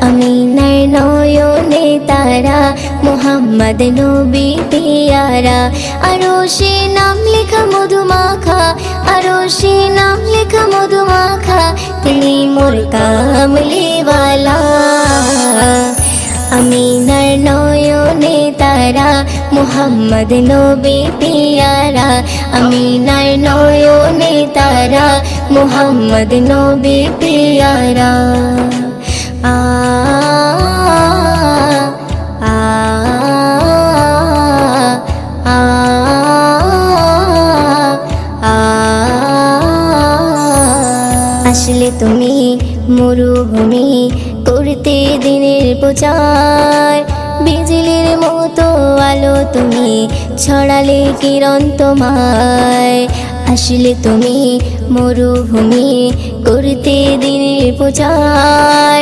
আমিনার নয়নে তারা, মুহাম্মদ নবী পিয়ারা। আরশে নাম লেখা মধুমাখা, আরশে নাম লেখা মধুমাখা, তিনি মোর কামলিওয়ালা। আমিনার নয়নে তারা, মুহাম্মদ নবী পিয়ারা। আমিনার নয়নে তারা, মুহাম্মদ নবী পিয়ারা। আ আ আ আ আসলে তুমি মরুভূমি করতে দিনের প্রচার, বিজলির মতো আলো তুমি ছড়ালে কিরণ তোমায়। আসলে তুমি মরুভূমি করতে দিনের প্রচার,